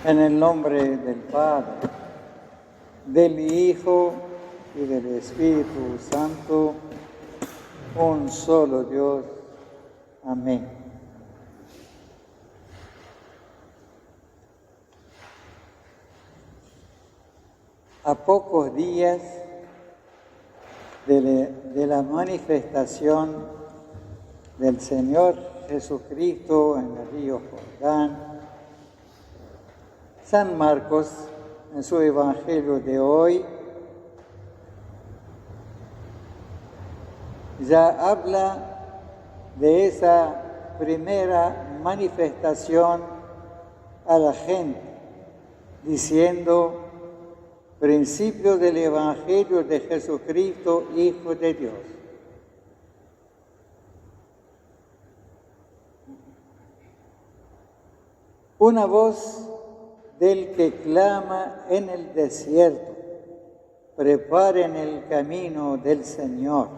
En el nombre del Padre, del Hijo y del Espíritu Santo, un solo Dios. Amén. A pocos días de la manifestación del Señor Jesucristo en el río Jordán, San Marcos, en su Evangelio de hoy, ya habla de esa primera manifestación a la gente, diciendo: principio del Evangelio de Jesucristo, Hijo de Dios. Una voz del que clama en el desierto: preparen el camino del Señor,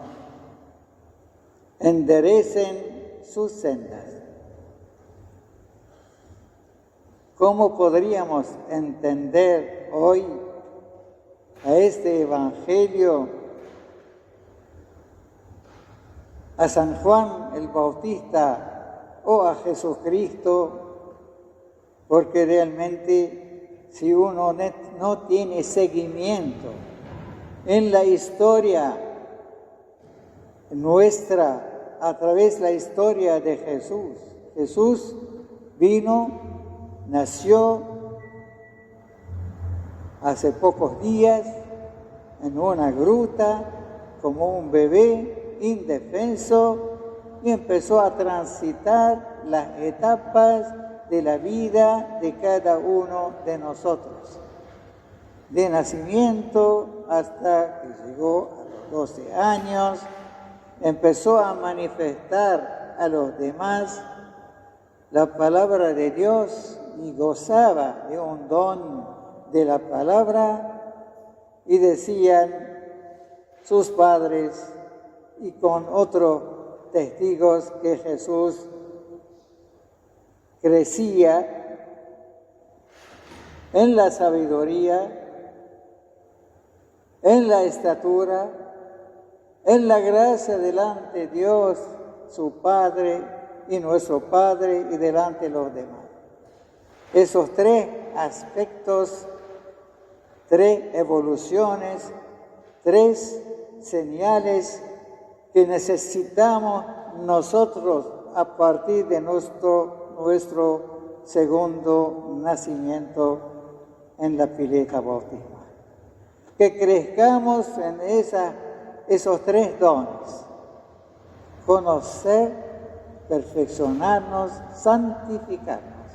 enderecen sus sendas. ¿Cómo podríamos entender hoy a este Evangelio, a San Juan el Bautista o a Jesucristo? Porque realmente, si uno no tiene seguimiento en la historia nuestra, a través de la historia de Jesús, Jesús vino, nació hace pocos días en una gruta como un bebé indefenso y empezó a transitar las etapas de la vida de cada uno de nosotros, de nacimiento hasta que llegó a los 12 años, empezó a manifestar a los demás la palabra de Dios y gozaba de un don de la palabra, y decían sus padres y con otros testigos que Jesús crecía en la sabiduría, en la estatura, en la gracia delante de Dios, su Padre y nuestro Padre, y delante de los demás. Esos tres aspectos, tres evoluciones, tres señales que necesitamos nosotros a partir de nuestro segundo nacimiento en la pileta bautismal. Que crezcamos en esos tres dones: conocer, perfeccionarnos, santificarnos.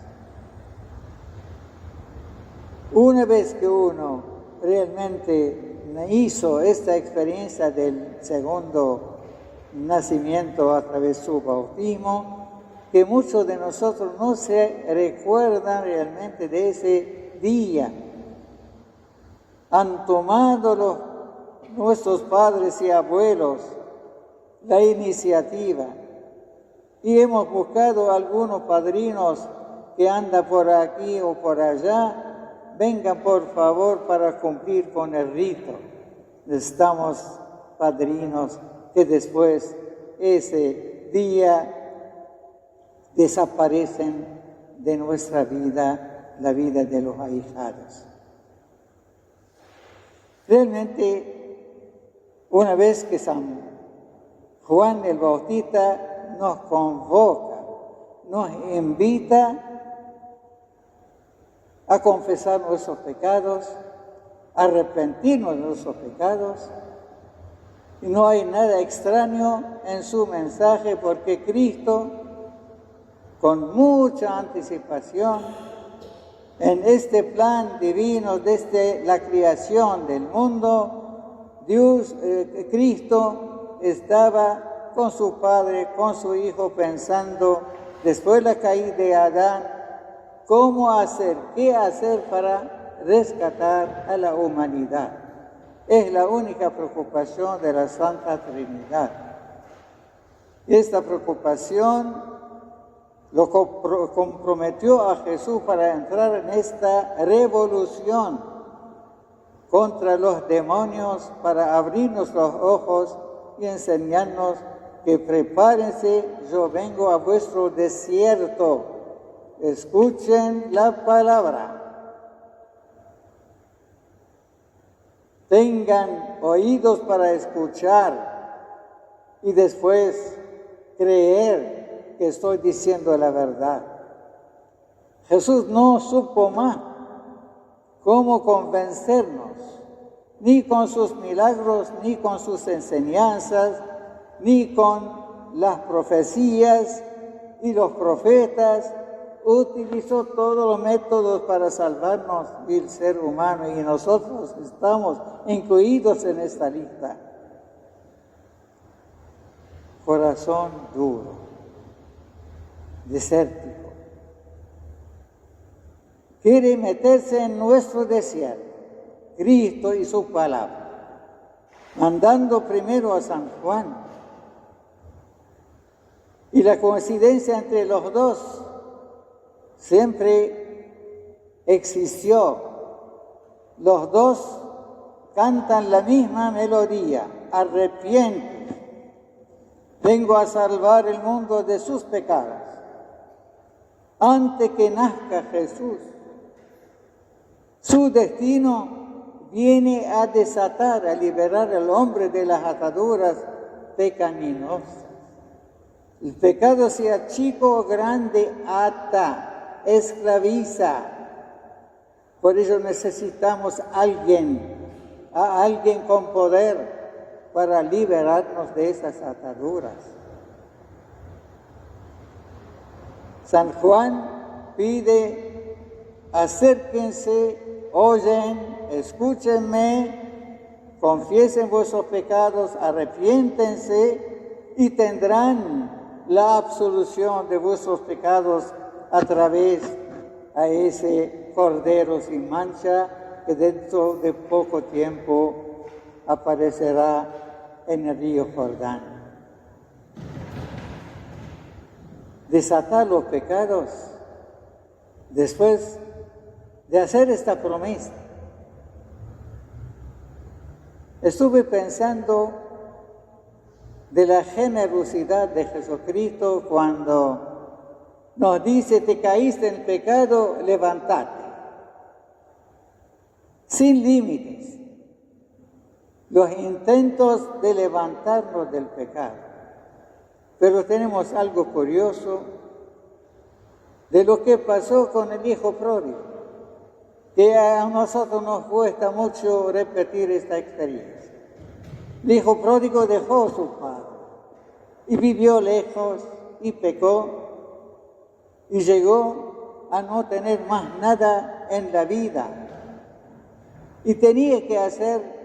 Una vez que uno realmente hizo esta experiencia del segundo nacimiento a través de su bautismo, que muchos de nosotros no se recuerdan realmente de ese día. Han tomado nuestros padres y abuelos la iniciativa y hemos buscado algunos padrinos que andan por aquí o por allá. Vengan por favor para cumplir con el rito. Necesitamos padrinos que después ese día desaparecen de nuestra vida, la vida de los ahijados. Realmente, una vez que San Juan el Bautista nos convoca, nos invita a confesar nuestros pecados, a arrepentirnos de nuestros pecados, y no hay nada extraño en su mensaje, porque Cristo, con mucha anticipación, en este plan divino desde la creación del mundo, Cristo estaba con su Padre, con su Hijo, pensando, después de la caída de Adán, cómo hacer, qué hacer para rescatar a la humanidad. Es la única preocupación de la Santa Trinidad. Esta preocupación lo comprometió a Jesús para entrar en esta revolución contra los demonios, para abrirnos los ojos y enseñarnos que prepárense, yo vengo a vuestro desierto. Escuchen la palabra. Tengan oídos para escuchar y después creer que estoy diciendo la verdad. Jesús no supo más cómo convencernos, ni con sus milagros, ni con sus enseñanzas, ni con las profecías y los profetas. Utilizó todos los métodos para salvarnos el ser humano y nosotros estamos incluidos en esta lista. Corazón duro, desértico. Quiere meterse en nuestro desierto, Cristo y su palabra, mandando primero a San Juan. Y la coincidencia entre los dos siempre existió. Los dos cantan la misma melodía: arrepiente, vengo a salvar el mundo de sus pecados. Antes que nazca Jesús, su destino viene a desatar, a liberar al hombre de las ataduras pecaminosas. El pecado, sea chico o grande, ata, esclaviza. Por ello necesitamos a alguien con poder para liberarnos de esas ataduras. San Juan pide: acérquense, oyen, escúchenme, confiesen vuestros pecados, arrepiéntense y tendrán la absolución de vuestros pecados a través de ese Cordero sin mancha que dentro de poco tiempo aparecerá en el río Jordán. Desatar los pecados después de hacer esta promesa. Estuve pensando de la generosidad de Jesucristo cuando nos dice: te caíste en pecado, levántate. Sin límites. Los intentos de levantarnos del pecado. Pero tenemos algo curioso de lo que pasó con el hijo pródigo, que a nosotros nos cuesta mucho repetir esta experiencia. El hijo pródigo dejó a su padre y vivió lejos y pecó y llegó a no tener más nada en la vida. Y tenía que hacer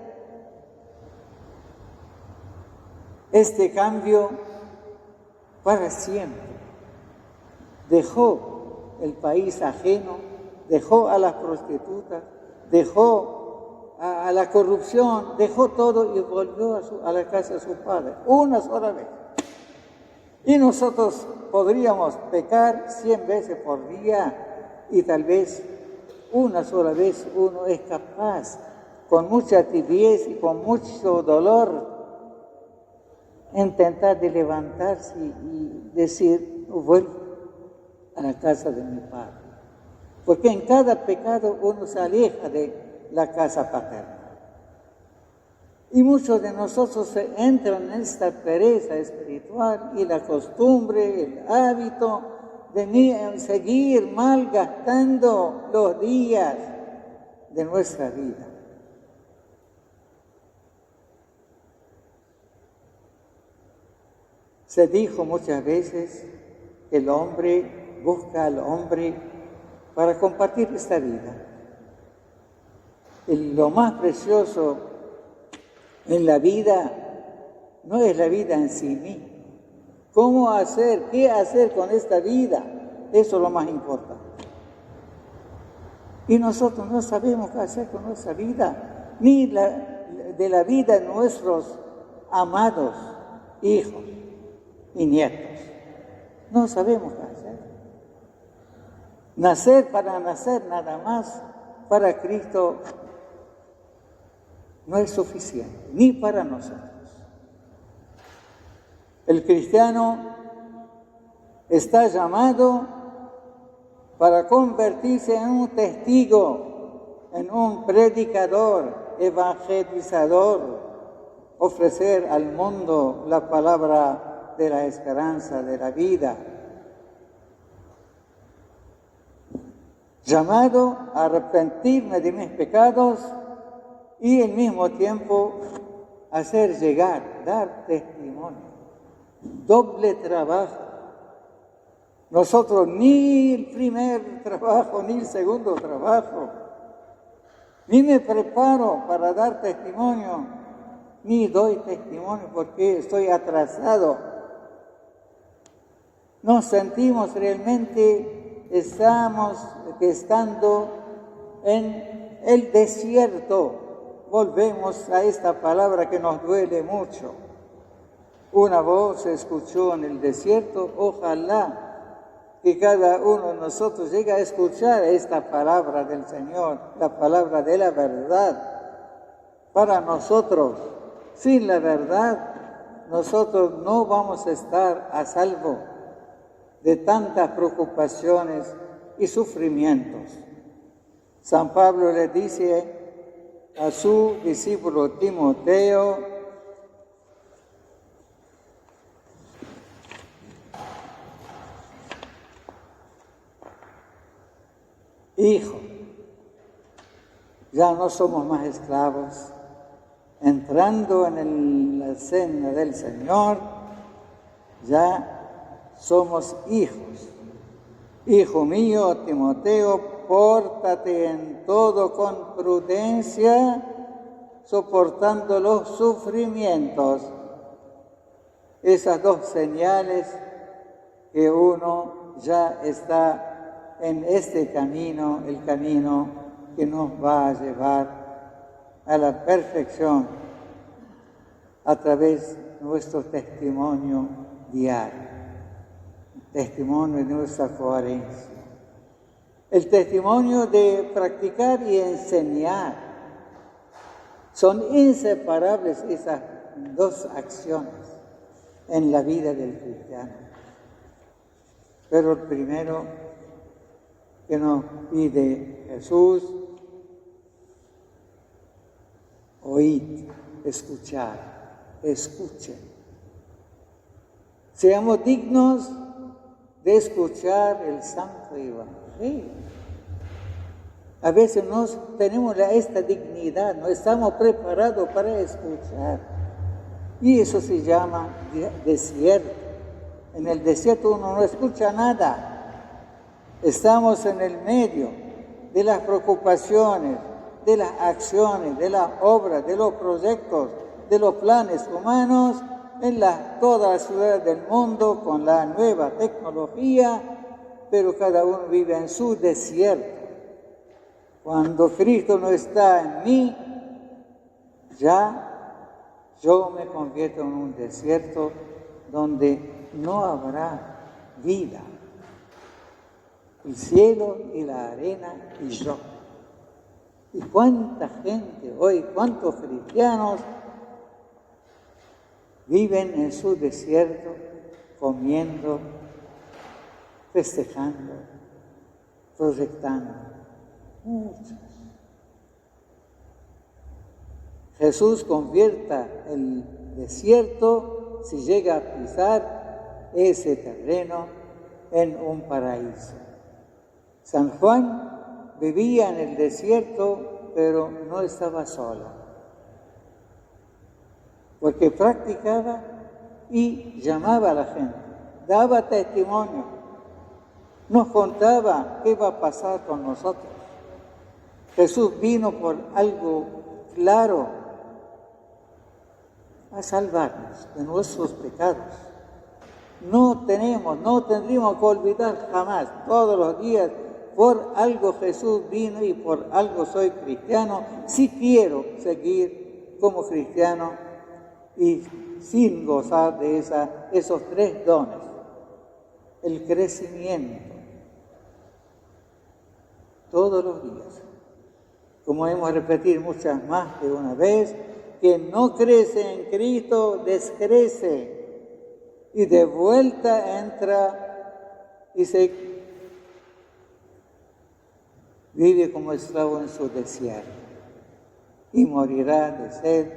este cambio para siempre. Dejó el país ajeno, dejó a las prostitutas, dejó a la corrupción, dejó todo y volvió a la casa de su padre, una sola vez. Y nosotros podríamos pecar 100 veces por día y tal vez una sola vez uno es capaz, con mucha tibieza y con mucho dolor, intentar de levantarse y decir: vuelvo a la casa de mi padre. Porque en cada pecado uno se aleja de la casa paterna. Y muchos de nosotros entran en esta pereza espiritual y la costumbre, el hábito de seguir malgastando los días de nuestra vida. Se dijo muchas veces que el hombre busca al hombre para compartir esta vida. Lo más precioso en la vida no es la vida en sí misma. ¿Cómo hacer? ¿Qué hacer con esta vida? Eso es lo más importante. Y nosotros no sabemos qué hacer con nuestra vida, ni de la vida de nuestros amados hijos y nietos. No sabemos qué hacer. Nacer para nacer nada más para Cristo no es suficiente, ni para nosotros. El cristiano está llamado para convertirse en un testigo, en un predicador, evangelizador, ofrecer al mundo la palabra de la esperanza, de la vida. Llamado a arrepentirme de mis pecados y al mismo tiempo hacer llegar, dar testimonio. Doble trabajo. Nosotros ni el primer trabajo, ni el segundo trabajo, ni me preparo para dar testimonio, ni doy testimonio porque estoy atrasado. Nos sentimos realmente, estamos estando en el desierto. Volvemos a esta palabra que nos duele mucho. Una voz se escuchó en el desierto, ojalá que cada uno de nosotros llegue a escuchar esta palabra del Señor, la palabra de la verdad. Para nosotros, sin la verdad, nosotros no vamos a estar a salvo de tantas preocupaciones y sufrimientos. San Pablo le dice a su discípulo Timoteo: hijo, ya no somos más esclavos, entrando en la cena del Señor, ya somos hijos. Hijo mío, Timoteo, pórtate en todo con prudencia, soportando los sufrimientos. Esas dos señales que uno ya está en este camino, el camino que nos va a llevar a la perfección a través de nuestro testimonio diario, testimonio de nuestra coherencia, el testimonio de practicar y enseñar. Son inseparables esas dos acciones en la vida del cristiano. Pero el primero que nos pide Jesús: oíd, escuchar, escuchen. Seamos dignos de escuchar el Santo Evangelio. A veces no tenemos esta dignidad, no estamos preparados para escuchar. Y eso se llama desierto. En el desierto uno no escucha nada. Estamos en el medio de las preocupaciones, de las acciones, de las obras, de los proyectos, de los planes humanos en todas las ciudades del mundo con la nueva tecnología, pero cada uno vive en su desierto. Cuando Cristo no está en mí, ya yo me convierto en un desierto donde no habrá vida. El cielo y la arena y yo. ¿Y cuánta gente hoy, cuántos cristianos viven en su desierto, comiendo, festejando, proyectando? Muchos. Jesús convierta el desierto, si llega a pisar ese terreno, en un paraíso. San Juan vivía en el desierto, pero no estaba solo, porque practicaba y llamaba a la gente, daba testimonio, nos contaba qué va a pasar con nosotros. Jesús vino por algo claro, a salvarnos de nuestros pecados. No tendríamos que olvidar jamás, todos los días, por algo Jesús vino y por algo soy cristiano, si quiero seguir como cristiano y sin gozar de esos tres dones: el crecimiento, todos los días. Como hemos repetido muchas más de una vez, quien no crece en Cristo descrece y de vuelta entra y se vive como esclavo en su desierto y morirá de sed,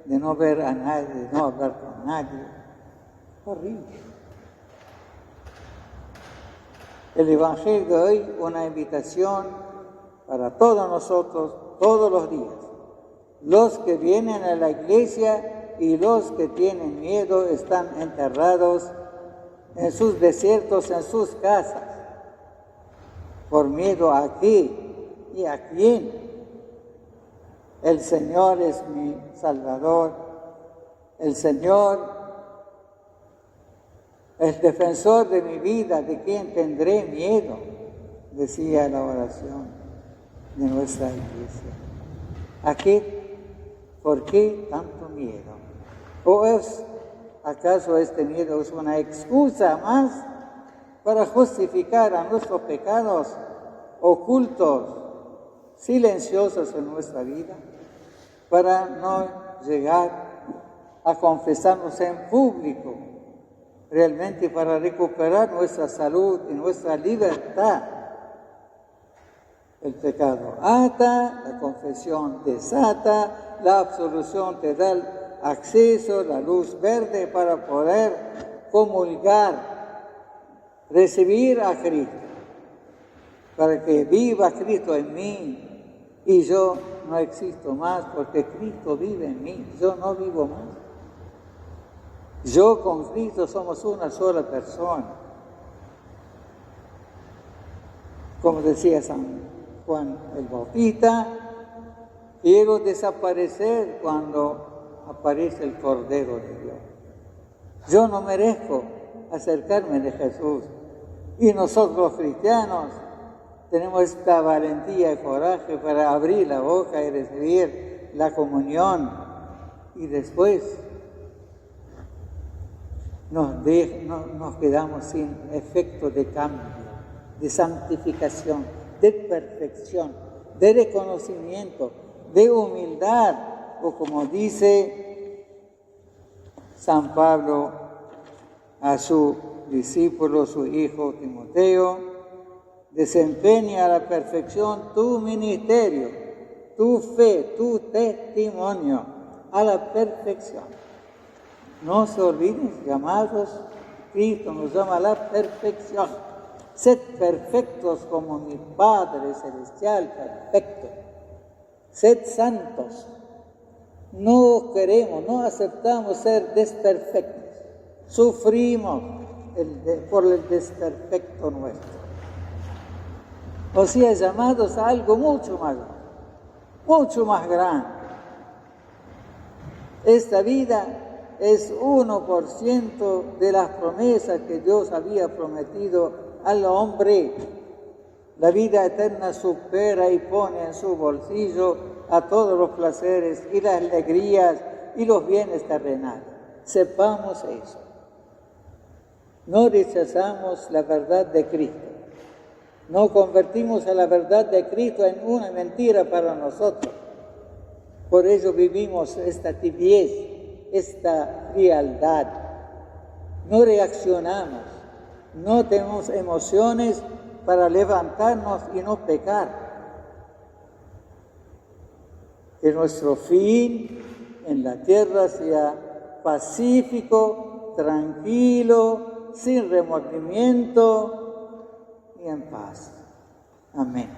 de no ver a nadie, de no hablar con nadie. Horrible. El Evangelio de hoy, una invitación para todos nosotros, todos los días. Los que vienen a la iglesia y los que tienen miedo están enterrados en sus desiertos, en sus casas. ¿Por miedo a qué y a quién? El Señor es mi Salvador. El Señor el defensor de mi vida, ¿de quién tendré miedo? Decía la oración de nuestra iglesia. ¿A qué? ¿Por qué tanto miedo? ¿O es acaso este miedo es una excusa más para justificar a nuestros pecados ocultos, silenciosos en nuestra vida, para no llegar a confesarnos en público? Realmente para recuperar nuestra salud y nuestra libertad. El pecado ata, la confesión desata, la absolución te da el acceso, la luz verde para poder comulgar, recibir a Cristo, para que viva Cristo en mí y yo no existo más porque Cristo vive en mí, yo no vivo más. Yo con Cristo somos una sola persona. Como decía San Juan el Bautista, quiero desaparecer cuando aparece el Cordero de Dios. Yo no merezco acercarme de Jesús. Y nosotros los cristianos tenemos esta valentía y coraje para abrir la boca y recibir la comunión. Y después nos quedamos sin efecto de cambio, de santificación, de perfección, de reconocimiento, de humildad, o como dice San Pablo a su discípulo, su hijo Timoteo, desempeña a la perfección tu ministerio, tu fe, tu testimonio, a la perfección. No se olviden, llamados, Cristo nos llama a la perfección. Sed perfectos como mi Padre Celestial perfecto. Sed santos. No queremos, no aceptamos ser desperfectos. Sufrimos por el desperfecto nuestro. O sea, llamados a algo mucho más grande. Esta vida es 1% de las promesas que Dios había prometido al hombre. La vida eterna supera y pone en su bolsillo a todos los placeres y las alegrías y los bienes terrenales. Sepamos eso. No rechazamos la verdad de Cristo. No convertimos a la verdad de Cristo en una mentira para nosotros. Por eso vivimos esta tibieza, esta frialdad. No reaccionamos, no tenemos emociones para levantarnos y no pecar. Que nuestro fin en la tierra sea pacífico, tranquilo, sin remordimiento y en paz. Amén.